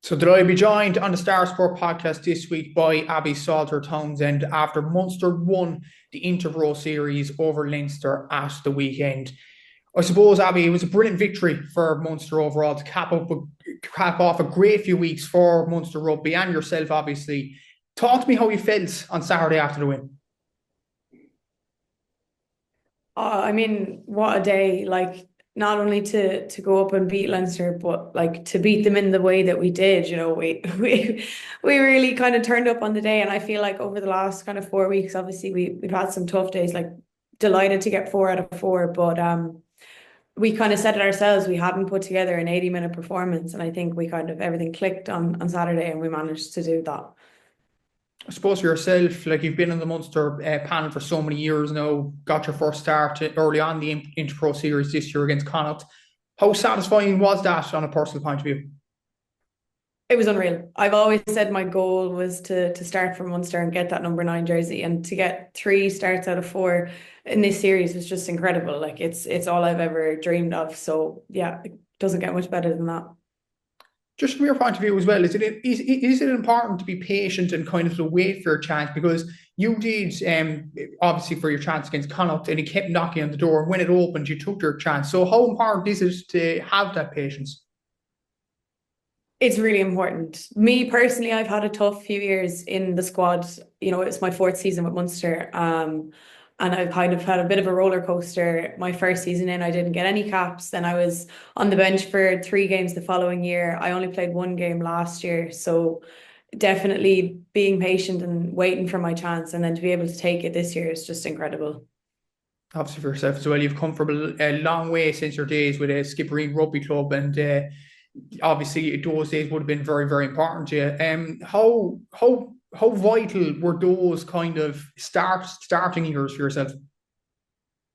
So did I be joined on the Star Sport podcast this week by Abbie Salter-Townshend after Munster won the Interpro series over Leinster at the weekend. I suppose, Abbie, it was a brilliant victory for Munster overall to cap off a great few weeks for Munster rugby and yourself, obviously. Talk to me how you felt on Saturday after the win. What a day! Like, not only to go up and beat Leinster, but like to beat them in the way that we did. We we really kind of turned up on the day, and I feel like over the last kind of 4 weeks, obviously we've had some tough days. Like, delighted to get 4 out of 4, but we kind of said it ourselves. We hadn't put together an 80-minute performance, and I think we kind of everything clicked on Saturday, and we managed to do that. I suppose for yourself, like you've been in the Munster panel for so many years now, got your first start early on the Interpro series this year against Connacht. How satisfying was that on a personal point of view? It was unreal. I've always said my goal was to start for Munster and get that number 9 jersey, and to get 3 starts out of 4 in this series was just incredible. Like, it's all I've ever dreamed of. So yeah, it doesn't get much better than that. Just from your point of view as well, is it important to be patient and kind of to wait for your chance? Because you did, obviously, for your chance against Connacht, and it kept knocking on the door. And when it opened, you took your chance. So how important is it to have that patience? It's really important. Me personally, I've had a tough few years in the squad. It's my 4th season with Munster. And I've kind of had a bit of a roller coaster. My first season in, I didn't get any caps. Then I was on the bench for 3 games the following year. I only played 1 game last year. So definitely being patient and waiting for my chance, and then to be able to take it this year is just incredible. Obviously, for yourself as well, you've come from a long way since your days with a Skibbereen Rugby Club, and obviously those days would have been very, very important to you. How vital were those kind of starting years for yourself?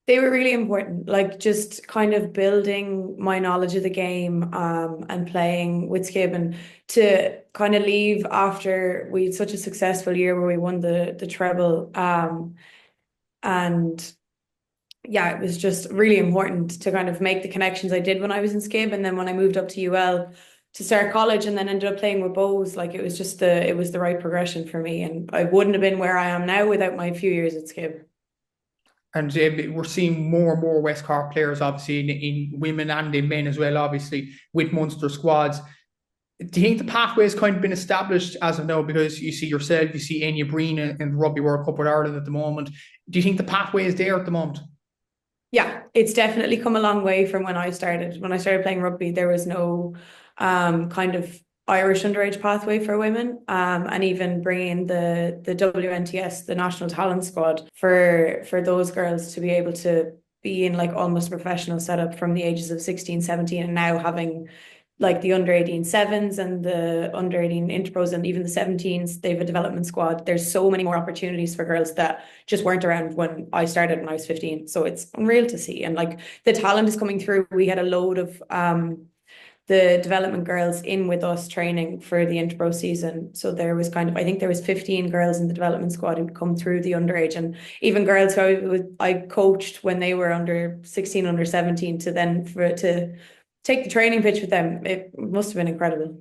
They were really important, like just kind of building my knowledge of the game, and playing with Skib, and to kind of leave after we had such a successful year where we won the treble. And yeah, it was just really important to kind of make the connections I did when I was in Skib, and then when I moved up to UL to start college, and then ended up playing with Bose. Like, it was just the right progression for me, and I wouldn't have been where I am now without my few years at Skib. And we're seeing more and more West Cork players, obviously, in women and in men as well, obviously, with Munster squads. Do you think the pathway has kind of been established as of now? Because you see yourself, you see Anya Breen in the Rugby World Cup with Ireland at the moment. Do you think the pathway is there at the moment? Yeah, it's definitely come a long way from when I started. When I started playing rugby, there was no kind of Irish underage pathway for women, and even bringing the WNTS, the National Talent Squad, for those girls to be able to be in like almost professional setup from the ages of 16, 17, and now having like the under 18 sevens and the under 18 interpros, and even the 17s, they have a development squad. There's so many more opportunities for girls that just weren't around when I started when I was 15. So it's unreal to see. And like, the talent is coming through. We had a load of the development girls in with us training for the Interpro season. So there was kind of, I think there was 15 girls in the development squad who'd come through the underage, and even girls who I coached when they were under 16, under 17, to then to take the training pitch with them. It must have been incredible.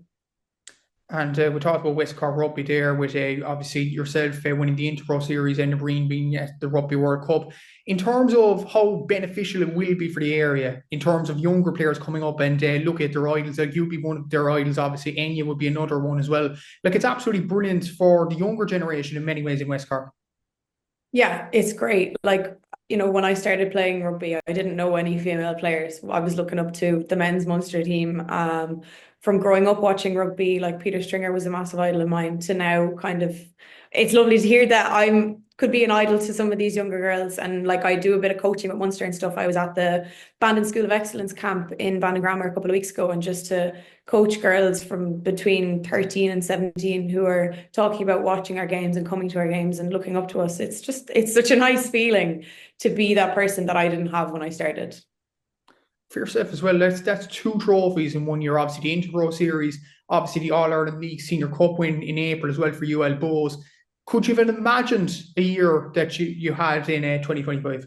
And we talked about West Cork Rugby there with obviously yourself winning the Interpro series and the Breen being the Rugby World Cup. In terms of how beneficial it will be for the area, in terms of younger players coming up and look at their idols, like you'd be one of their idols, obviously Enya would be another one as well. Like, it's absolutely brilliant for the younger generation in many ways in West Cork. Yeah, it's great. Like, when I started playing rugby, I didn't know any female players. I was looking up to the men's Munster team. From growing up watching rugby, like Peter Stringer was a massive idol of mine, to now kind of, it's lovely to hear that I'm could be an idol to some of these younger girls. And like, I do a bit of coaching at Munster and stuff. I was at the Bandon School of Excellence camp in Bandon Grammar a couple of weeks ago, and just to coach girls from between 13 and 17 who are talking about watching our games and coming to our games and looking up to us. It's such a nice feeling to be that person that I didn't have when I started. For yourself as well, that's 2 trophies in one year. Obviously, the Interpro series, obviously the All Ireland League Senior Cup win in April as well for UL Bows. Could you have imagined a year that you had in 2025?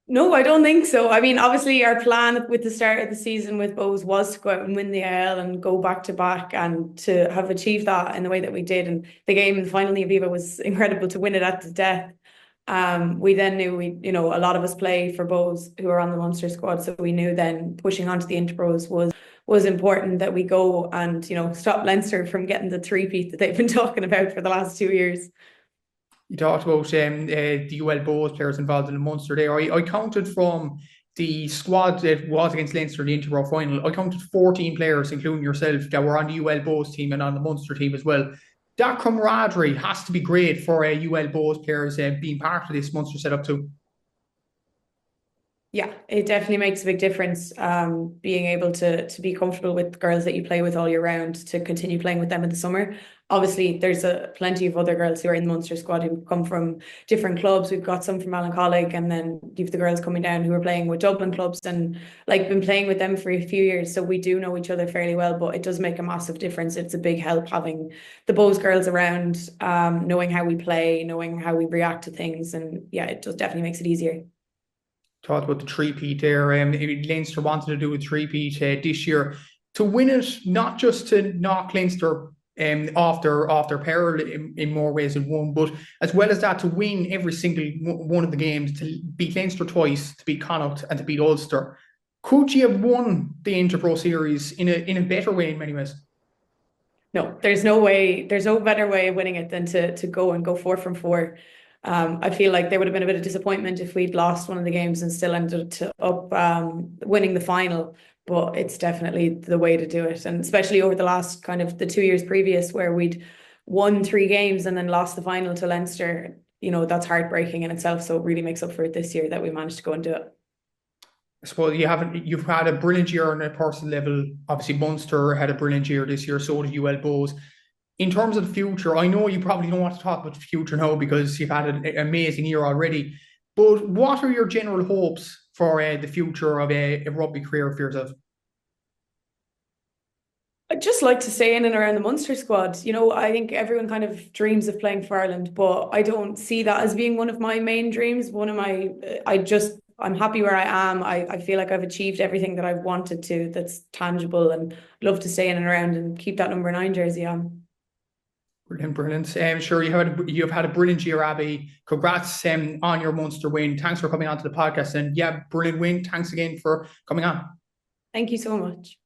No, I don't think so. I mean, obviously, our plan with the start of the season with Bows was to go out and win the AL and go back to back, and to have achieved that in the way that we did. And the game in the final in Aviva was incredible to win it at the death. We then knew a lot of us play for Bows who are on the Munster squad, so we knew then pushing on to the Interpros was important, that we go and stop Leinster from getting the three-peat that they've been talking about for the last 2 years. You talked about the UL Bows players involved in the Munster there. I counted from the squad that was against Leinster in the Interpro final, I counted 14 players, including yourself, that were on the UL Bows team and on the Munster team as well. That camaraderie has to be great for UL Bows players being part of this Munster setup too. Yeah, it definitely makes a big difference, being able to be comfortable with the girls that you play with all year round, to continue playing with them in the summer. Obviously, there's plenty of other girls who are in the Munster squad who come from different clubs. We've got some from Colleague, and then you've the girls coming down who are playing with Dublin clubs and like been playing with them for a few years. So we do know each other fairly well, but it does make a massive difference. It's a big help having the Bows girls around, knowing how we play, knowing how we react to things. And yeah, it just definitely makes it easier. Talked about the three-peat there. Leinster wanted to do a three-peat this year to win it, not just to knock Leinster off their peril in more ways than one, but as well as that, to win every single one of the games, to beat Leinster twice, to beat Connacht, and to beat Ulster. Could you have won the Interpro series in a better way in many ways? No, there's no way, there's no better way of winning it than to go 4 from 4. I feel like there would have been a bit of disappointment if we'd lost one of the games and still ended up winning the final. But it's definitely the way to do it, and especially over the last kind of the 2 years previous, where we'd won 3 games and then lost the final to Leinster. That's heartbreaking in itself. So it really makes up for it this year that we managed to go and do it. I suppose you've had a brilliant year on a personal level. Obviously, Munster had a brilliant year this year, so did UL Bows. In terms of the future, I know you probably don't want to talk about the future now because you've had an amazing year already. But what are your general hopes for the future of a rugby career for yourself? I'd just like to stay in and around the Munster squad. I think everyone kind of dreams of playing for Ireland, but I don't see that as being one of my main dreams. I'm happy where I am. I feel like I've achieved everything that I've wanted to, that's tangible, and I'd love to stay in and around and keep that number 9 jersey on. Brilliant, brilliant. Sure, you've had a brilliant year, Abbie. Congrats on your Munster win. Thanks for coming on to the podcast. And yeah, brilliant win. Thanks again for coming on. Thank you so much.